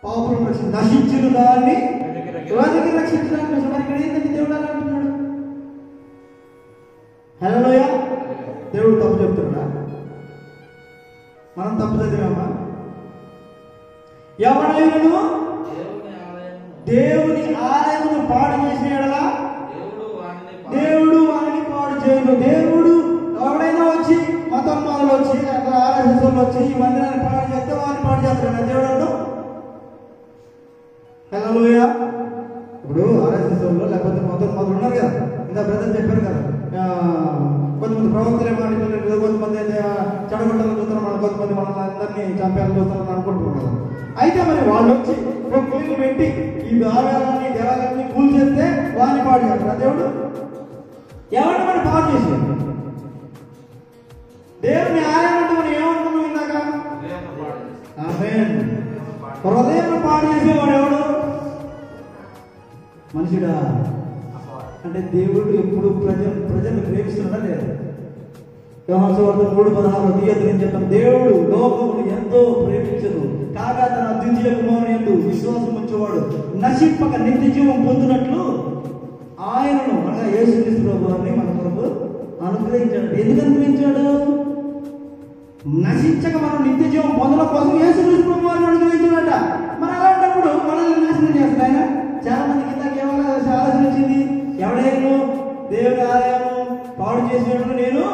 పాపులను నశించిన దాన్ని వారికి రక్షించడానికి మరి ఇక్కడ ఏంటంటే దేవుడు అలా అంటున్నాడు. హల్లెలూయా. దేవుడు తప్పు చెప్తున్నాడా? మనం తప్పు చదివామా? ఎవడైనా దేవుని ఆలయమును పాడు చేసిన యెడల దేవుడు వారిని పాడు చేయను. దేవుడు ఎవడైనా వచ్చి మతం మొదలు వచ్చి అక్కడ ఆర్ఎస్ఎస్ వచ్చి ఈ మందిరాన్ని పాడు చేస్తే వారిని పాడు చేస్తాడు దేవుడు అంటూ. హల్లెలూయా. ఇప్పుడు ఆర్ఎస్ఎస్ లేకపోతే మతం మొదలు ఉన్నారు కదా, ఇంకా బ్రదర్ చెప్పారు కదా, కొంతమంది ప్రవక్తలు ఏమంటారు, కొంతమంది అయితే చెడగొట్టాలని చూస్తున్నారు, మనం కొంతమంది మనల్ని అందరినీ చంపేయాలని చూస్తున్నారని అనుకుంటున్నాం కదా. అయితే మరి వాళ్ళు వచ్చి ప్రొక్లీలు పెట్టి ఈ ఆలయాలని దేవాలయాన్ని కూల్ చేస్తే వారిని పాడు చేస్తారు దేవుడు. ఎవరిని మనం పాడు చేసేది? దేవుని ఆలయం అంటే మనం ఏమనుకున్నాం ఇందాక? ఆమేన్. హృదయం పాడు చేసేవాడు ఎవడు? మనిషిడా? అంటే దేవుడు ఎప్పుడు ప్రజలు ప్రేమిస్తున్నాడా లేదా? యోహాను సువార్త 3:16 తీయని చెప్పాను, దేవుడు లోకమును ఎంతో ప్రేమించదు కాగా తన ద్వితీయ కుమారుని యందు విశ్వాసం ఉంచేవాడు నశింపక నిత్య జీవం పొందినట్లు ఆయనను అనగా యేసుక్రీస్తు ప్రభువుని మన కొరకు అనుగ్రహించాడు. ఎందుకు అనుగ్రహించాడు? నశించక మనం నిత్య జీవం పొందడం కోసం యేసుక్రీస్తు ప్రభువుని అనుగ్రహించాడట. మరి అలాంటప్పుడు మనల్ని నాశనం చేస్తాడు ఆయన. చాలా మందికి ఇందాక ఏమన్నా ఆలోచన వచ్చింది, ఎవడైనా దేవుని ఆలయం పాడు చేసినప్పుడు నేను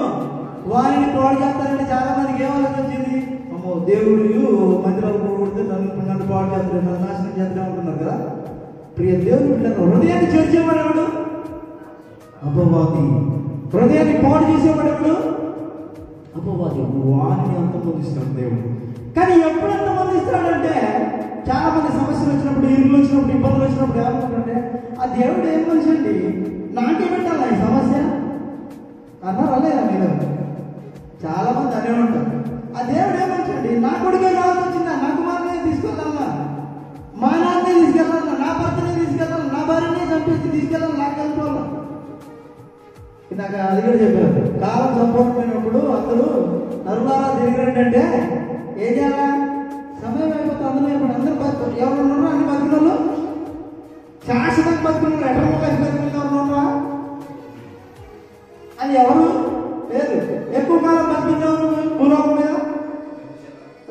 వారిని పాడు చేస్తానంటే చాలా మందికి ఏమాలోచన వచ్చింది, అమ్మో దేవుడు మందిరాలు పోగొడితే నన్ను పాడు చేస్తాడు, నన్ను నాశనం చేస్తూ ఉంటున్నారు కదా. ప్రియ దేవుడు హృదయాన్ని చేర్చేవాడు ఎవడు? అపవాది. హృదయాన్ని పాడు చేసేవాడు ఎవడు? అపవాది. వారిని అంతమొందిస్తాడు దేవుడు. కానీ ఎప్పుడు అంతమొందిస్తాడంటే చాలా మంది సమస్యలు వచ్చినప్పుడు, ఇరువులు వచ్చినప్పుడు, ఇబ్బందులు వచ్చినప్పుడు ఏమనుకుంటే ఆ దేవుడు ఏం మనిషి అండి, నాకే పెట్టాలా ఈ సమస్య అన్నారు అలేదా మీరు? చాలా మంది అనే ఉంటారు, ఆ దేవుడు ఏం మనిషి అండి, నా కొడుకే రావాల్సి వచ్చిందా, నా కుమారునే తీసుకెళ్ళాలా, మా నాన్నే తీసుకెళ్ళాలా, నా భర్తనే తీసుకెళ్ళాలి, నా భార్యనే చంపేసి తీసుకెళ్ళాలి, నాకు వెళ్ళిపోవాలి. ఇందాక అది కూడా చెప్పారు, కాలం సంపూర్ణమైనప్పుడు అందరూ నరులారా తిరిగిరండి అంటే ఏం చేయాలా? సమయం అయిపోతే అందరూ బతుకు ఎవరు ఉన్నారో అన్ని బతికిన వాళ్ళు, శాశ్వతంగా బతుకున్నారు, ఎటర్నల్ లైఫ్ బతికిన ఎవరు ఉన్నారా? అది ఎవరు లేదు. ఎక్కువ కాలం బతికిన ఎవరు భూలోకం మీద?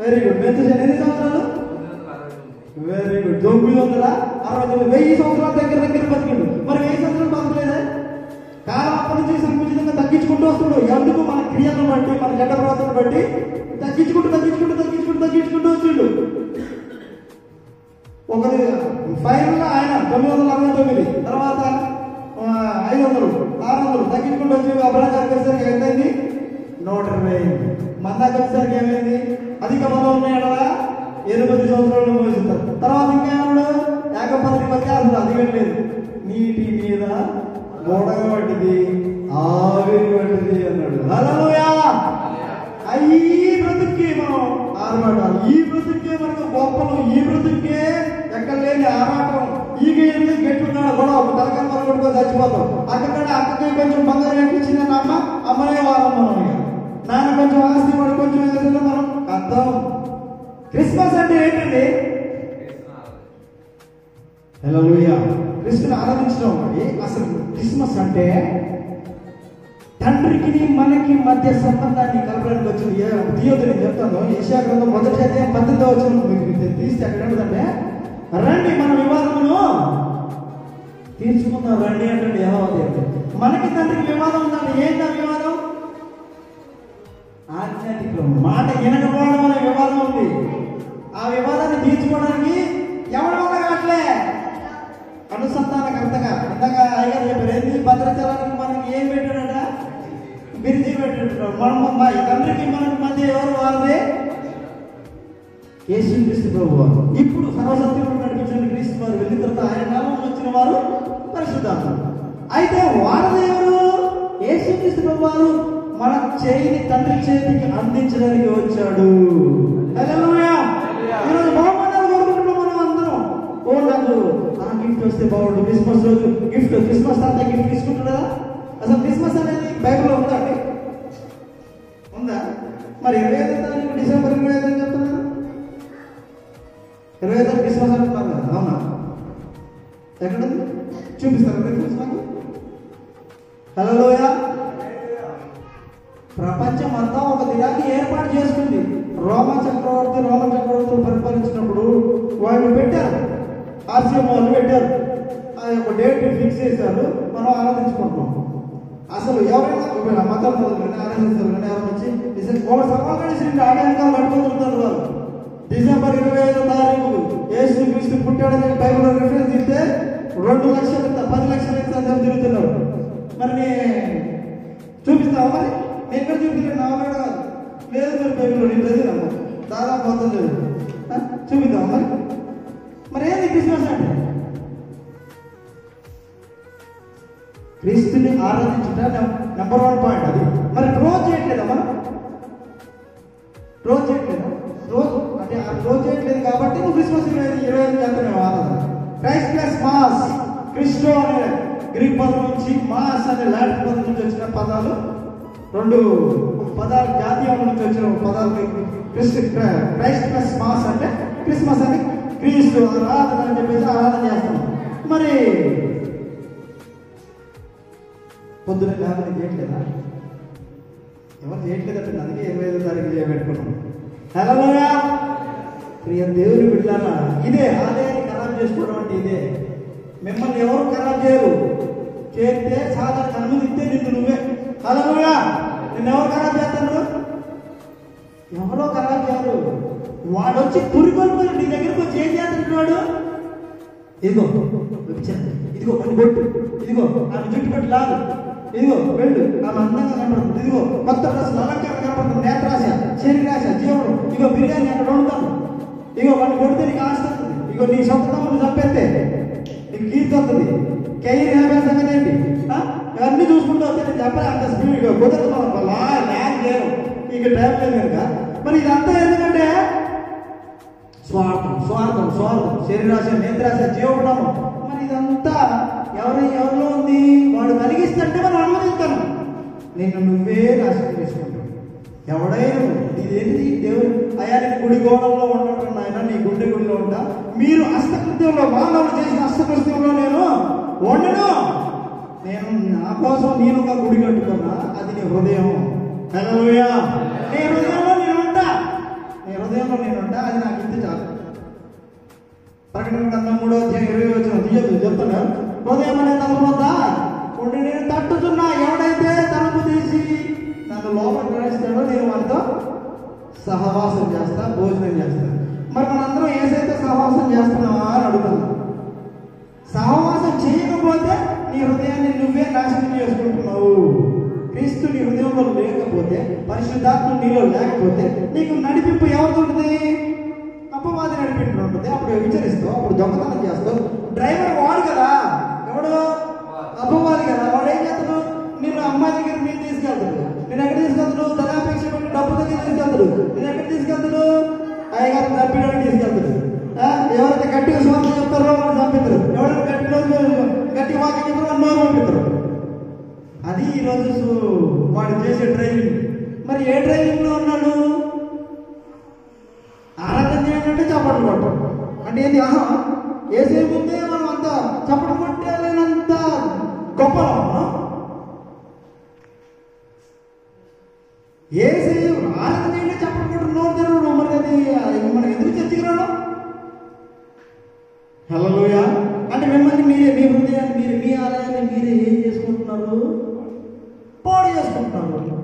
Very good. ఎన్ని సంవత్సరాలు? Very good. 969 1000 సంవత్సరాల దగ్గర బతికిండు. మరి 1000 సంవత్సరాలు బతకలేదా? కాలం అప్పటి నుంచి సంకుచితంగా తగ్గించుకుంటూ వస్తున్నాడు. ఎందుకు? మన క్రియలను బట్టి, మన జట ప్రవర్తన బట్టి తగ్గించుకుంటూ వచ్చిండు. ఒకటి ఫైనల్ ఆయన 969, తర్వాత 500, 600 తగ్గించుకుంటూ వచ్చి అబ్రహాం వచ్చేసరికి ఏమైంది? 120. మందాకి వచ్చేసరికి ఏమైంది? అధిక బలం ఉన్నాయడా 8 సంవత్సరాలు మోసిస్తారు. తర్వాత ఇంకేమన్నాడు? ఏకపత్రి మధ్య అసలు అధికం లేదు, నీటి మీద గోడగ పట్టింది, ఆవిరి పట్టింది అన్నాడు. హల్లెలూయా. ఈ బ్రతుక్కి మనం ఆరాటాలు, ఈ బ్రతుక్కే మనకు గొప్పలు, ఈ బ్రతుక్కే ఎక్కడ లేని ఆరాటం. ఈగ ఎందుకు గెట్టున్నాడు కూడా ఒక తలకాయ పడుకో చచ్చిపోతాం. అక్కకి కొంచెం బంగారం ఎక్కించిందని అమ్మనే వాళ్ళం మనం. ఇక నాన్న కొంచెం ఆస్తి పడి కొంచెం ఏదైనా మనం అర్థం. క్రిస్మస్ అంటే ఏంటండి? హల్లెలూయా. క్రీస్తుని ఆరాధించడం. అసలు క్రిస్మస్ అంటే తండ్రికి మనకి మధ్య సంబంధాన్ని కలపడానికి వచ్చింది. తీయొద్దు, నేను చెప్తాను. యెషయా గ్రంథం 1వ అధ్యాయం 18వ వచనం తీస్తే అక్కడ ఏమిటంటే, రండి మన వివాదమును తీర్చుకుందాం రండి అంటే యెహోవా మనకి తండ్రికి వివాదం ఉందంటే ఏంటి ఆ వివాదం? ఆధ్యాత్మిక మాట వినకపోవడం అనే వివాదం ఉంది. ఆ వివాదాన్ని తీర్చుకోవడానికి ఎవరి వల్ల కావట్లే? అనుసంధానకర్తగా. ఇందాక అయ్యారు చెప్పారు, ఏంటి? భద్రాచలానికి మనకి ఏం పెట్టాడట? బిర్జీ పెట్టాడు. మన తండ్రికి మనకి మధ్య ఎవరు? వారిదే యేసుక్రీస్తు ప్రభువు. ఇప్పుడు సర్వసత్యంలో నడిపించిన క్రీస్తు వారు వెళ్ళిన తర్వాత ఆయన నామంలో వచ్చిన వారు పరిశుద్ధాత్మ. అయితే వారిది ఎవరు? యేసుక్రీస్తు ప్రభువు మన చేయిని తండ్రి చేతికి అందించడానికి వచ్చాడు. హల్లెలూయా. ఈరోజు బహుమానాలు కోరుకుంటున్నాం మనం అందరం. ఓ నాకు ఆ గిఫ్ట్ వస్తే బాగుండు, క్రిస్మస్ రోజు గిఫ్ట్, క్రిస్మస్ తర్వాత గిఫ్ట్ తీసుకుంటున్నారా? అసలు క్రిస్మస్ అనేది బైబిల్లో ఉందా అండి? ఉందా? మరి 25వ తారీఖు డిసెంబర్ 25 ఎక్కడుంది చూపిస్తారా రిఫరెన్స్ నాకు? హల్లెలూయా. ప్రపంచం అంతా ఒక దినాన్ని ఏర్పాటు చేసుకుంది. రోమన్ చక్రవర్తులు పరిపాలించినప్పుడు వాళ్ళు పెట్టారు, ఆర్సీఎం వాళ్ళు పెట్టారు, అది ఒక డేట్ ఫిక్స్ చేశారు, మనం ఆరాధించుకుంటున్నాం. అసలు ఎవరైనా మతం కానీ ఆరాధిస్తారు కానీ ఎవరు వచ్చి ఒక సమావేశం ఆటంకాలు నడుపుతుంటారు. వాళ్ళు డిసెంబర్ 25వ తారీఖు యేసు క్రీస్తు పుట్టాడని బైబిల్లో రిఫరెన్స్ ఇస్తే 2 లక్షలు 10 లక్షలు తిరుగుతున్నారు. మరి చూపిస్తావా? మరి నేను ఎక్కడ చూపించాను? నా కాదు లేదు, మరి బైబిల్లో నేను చదివినాము దాదాపు మొత్తం చదివి చూపిద్దాం. మరి ఏంది క్రిస్మస్ అంటే? క్రీస్తుని ఆరాధించుట నెంబర్ 1 పాయింట్. అది మరి రోజు చేయట్లేదా? మనం రోజు చేయట్లేదా? రోజు అంటే ఆ రోజు చేయట్లేదు కాబట్టి నువ్వు క్రిస్మస్ 25 చేస్తున్నావు ఆరాధన. క్రైస్ట్ ప్లస్ మాస్, క్రిస్టో అనే గ్రీక్ పదం నుంచి, మాస్ అనే లాటిన్ పదం నుంచి వచ్చిన పదాలు, 2 పదాలు జాతీయం నుంచి వచ్చిన పదాలు. క్రైస్ట్ ప్లస్ మాస్ అంటే క్రిస్మస్ అని క్రీస్తు ఆరాధన అని చెప్పేసి ఆరాధన చేస్తాం. మరి పొద్దున లేకపోతే చేయట్లేదా? ఎవరు చేయట్లేదంటే అందుకే 25వ తారీఖు చేయబెట్టుకున్నాం. హల్లెలూయా. ప్రియ దేవుని బిడ్డలారా, ఇదే ఆలయాన్ని ఖరాబ్ చేసుకోవడం అంటే ఇదే. మిమ్మల్ని ఎవరు ఖరాబ్ చేయరు. చేస్తే సాధారణ అనుమతిస్తే నిన్ను నువ్వే. హల్లెలూయా. నిన్ను ఎవరు ఖరాబ్ చేస్తారు? ఎవరో ఖరాబ్ చేయరు. వాడు వచ్చి పురికొల్పులు నీ దగ్గరకు వచ్చి ఏం చేస్తున్నాడు? ఇదిగో ఇదిగో అని కొట్టు, ఇదిగో ఆమె జుట్టు పట్టి లాగు, ఇదిగో వెళ్ళు ఆమె అందంగా కనపడుతుంది, ఇదిగో కొత్త డ్రెస్ అలంకారం కనపడుతుంది, నేత్రాశ, శరీరాశ, జీవనం, ఇగో బిర్యానీ అక్కడ వండుతాను, ఇగో వాడిని కొడితే నీకు ఆస్తి వస్తుంది, ఇగో నీ సొంత తమ్ముడు చంపేస్తే నీకు కీర్తి వస్తుంది, కెరీర్ హ్యాపీ సంగతి ఏంటి? ఇవన్నీ చూసుకుంటూ వస్తే నేను చెప్పలే అంత స్పీడ్ కుదరదు, ల్యాగ్ లేవు, ఇక టైం లేదు కనుక. మరి ఇదంతా ఎందుకంటే స్వార్థం స్వార్థం స్వార్థం, శరీరాశ, నేత్రాశ, జీవనం. మరి ఇదంతా ఎవరిలో ఉంది? వాడు కలిగిస్తుంటే మనం అనుమతిస్తాను. నిన్ను నువ్వే నాశనం చేసుకుంటావు. ఎవడైనా ఇదేంటి దేవుడు అయానికి గుడి గోడంలో ఉండటం నాయన, నీ గుండె గుడిలో ఉంటా. మీరు హస్తకృత్యంలో, మానవులు చేసిన హస్తకృత్యంలో నేను ఉండను. నేను నా కోసం నేను ఒక గుడి కట్టుకున్నా, అది నీ హృదయం. హల్లెలూయా. నీ హృదయంలో నేను ఉంటా, నీ హృదయంలో నేను ఉంటా, అది నాకు ఇంత చాలు. ప్రకటన గ్రంథం 3:20 చెప్తున్నా, హృదయం అనే తలుపు వద్ద ఉండి నేను తట్టుతున్నా, ఎవడైతే తలుపు తీసి నన్ను లోపల ప్రవేశిస్తాడో నేను వారితో సహవాసం చేస్తా, భోజనం చేస్తా. మరి మనందరం ఏసైతే సహవాసం చేస్తున్నావా అని అడుగుతున్నాం. సహవాసం చేయకపోతే నీ హృదయాన్ని నువ్వే నాశనం చేసుకుంటున్నావు. క్రీస్తు నీ హృదయంలో లేకపోతే, పరిశుద్ధాత్మ నీలో లేకపోతే నీకు నడిపింపు ఎవరితో ఉంటుంది? అపవాది నడిపింపు ఉంటుంది. అప్పుడు విచారిస్తావు, అప్పుడు దొంగతనం చేస్తావు. డ్రైవర్ వాడు కదా, ఎవడు? అపవాది కదా. వాడు ఏం చేస్తాడు? నేను అమ్మాయి దగ్గర మీరు తీసుకెళ్తాడు, నేను ఎక్కడ తీసుకెళ్తాడు? ధనాపేక్ష పెట్టి డబ్బు దగ్గర తీసుకెళ్తాడు, నేను ఎక్కడ తీసుకెళ్తాడు? అయ్యగారు తప్పిడానికి తీసుకెళ్తాడు. ఎవరైతే గట్టిగా స్వార్థం చెప్తారో వాళ్ళు చంపిస్తారు, ఎవరైతే గట్టి వాకి చెప్తారో అన్నోరు పంపిస్తారు. అది ఈరోజు వాడు చేసే డ్రైవింగ్. మరి ఏ డ్రైవింగ్ లో ఉన్నాడు? ఆరాధన చేయాలంటే చప్పట్లు కొట్టం అంటే ఏంటి? ఏసే ముందే మనం అంతా చప్పట్లు కొట్టేంత గొప్పలో ఉన్నాం. ఏసే ఆరాధన చేయండి చప్పట్లు కొట్టు నోరు తెరవడం, మరి అది మనం ఎందుకు చర్చకి రావడం? హల్లెలూయా. అంటే మిమ్మల్ని మీరే, మీ హృదయాన్ని మీరు, మీ ఆలయాన్ని మీరే ఏం చేసుకుంటున్నారు? పాడు చేసుకుంటున్నారు.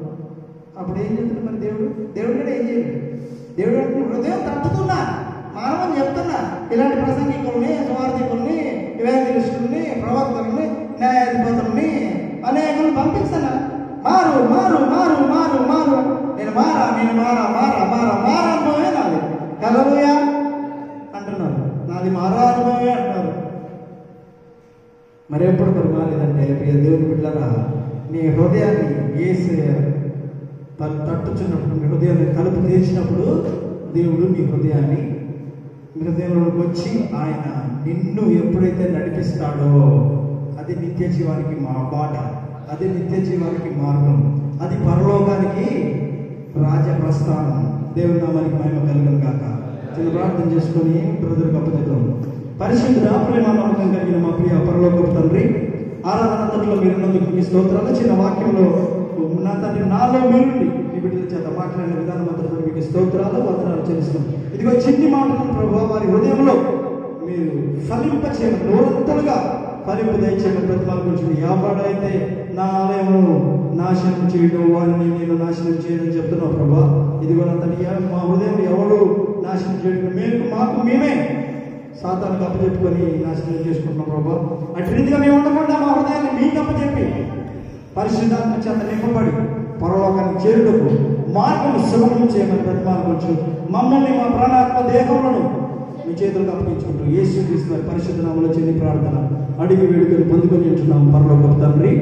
అప్పుడు ఏం చేస్తున్నారు మరి దేవుడు కూడా ఏం చేయాలి? దేవుడు అంటే హృదయం తట్టుతున్నా, మానవని చెప్తున్నా, ఇలాంటి ప్రసంగికుల్ని, సువార్థికుల్ని, ఇవాంజలిస్టుల్ని, ప్రవక్తల్ని, న్యాయాధిపతుల్ని అనేకులు పంపిస్తున్నా. మారు మారు మారు మారు మారు, నేను మారా అనుభవమే నాది. హల్లెలూయా అంటున్నారు, నాది మారా అనుభవమే అంటున్నారు. మరి ఎప్పుడు మరి మారేదంటే, ప్రియ దేవుని బిడ్డలారా, నీ హృదయాన్ని యేసు తట్టుచున్నప్పుడు, మీ హృదయాన్ని తలుపు తెరిచినప్పుడు దేవుడు మీ హృదయంలోకి వచ్చి ఆయన నిన్ను ఎప్పుడైతే నడిపిస్తాడో అది నిత్య జీవానికి బాట, అది నిత్య జీవానికి మార్గం, అది పరలోకానికి రాజప్రస్థానం. దేవుని నామానికి మహిమ కలుగును గాక. చిన్న ప్రార్థన చేసుకొని బ్రదర్ గొప్ప పరిశుద్ధ ప్రేమ నమ్మకం కలిగిన మా ప్రియ పరలోకపు తండ్రి, ఆరాధనంతట్లో మీరున్నందుకు మీ స్తోత్రాలు. చిన్న వాక్యంలో నా తండ్రి నాలో మీరుండి మీ బిడ్డల చేత మాట్లాడిన విధానం అంతా మీకు స్తోత్రాలు వందనాలు చెల్లిస్తున్నాం. ఇదిగో చిన్ని మాటలను ప్రభావ వారి హృదయంలో మీరు ఫలింపచేయమని, నూరంతలుగా ఫలింపు దయచేయమని ప్రతిమాలుకుంటుంది. యావాడైతే నా ఆలయము నాశనం చేయడం, వారిని నేను నాశనం చేయడం చెప్తున్నావు ప్రభా. ఇదిగో నా తండ్రి, మా హృదయం ఎవరు నాశనం చేయడం మాకు మేమే సాతానికి అప్పచెప్పుకొని నాశనం చేసుకుంటున్నాం ప్రభా. అటు రీతిగా మేము ఉండకుండా మా హృదయాన్ని మీకు అప్పచెప్పి పరిశుద్ధాత్మ చేత నింపబడి పరలోకాన్ని చేరుటకు మార్గం సులభం చేయమని ప్రతిమాలవచ్చు. మమ్మల్ని మా ప్రాణాత్మ దేహములను మీ చేతులకు అప్పగించుకుంటూ యేసుక్రీస్తు వారి పరిశుద్ధ నామములో చేరి ప్రార్థన అడిగి వేడుకలు పొందుకొని ఉంటున్నాం పరలోకపు తండ్రి.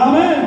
ఆమేన్.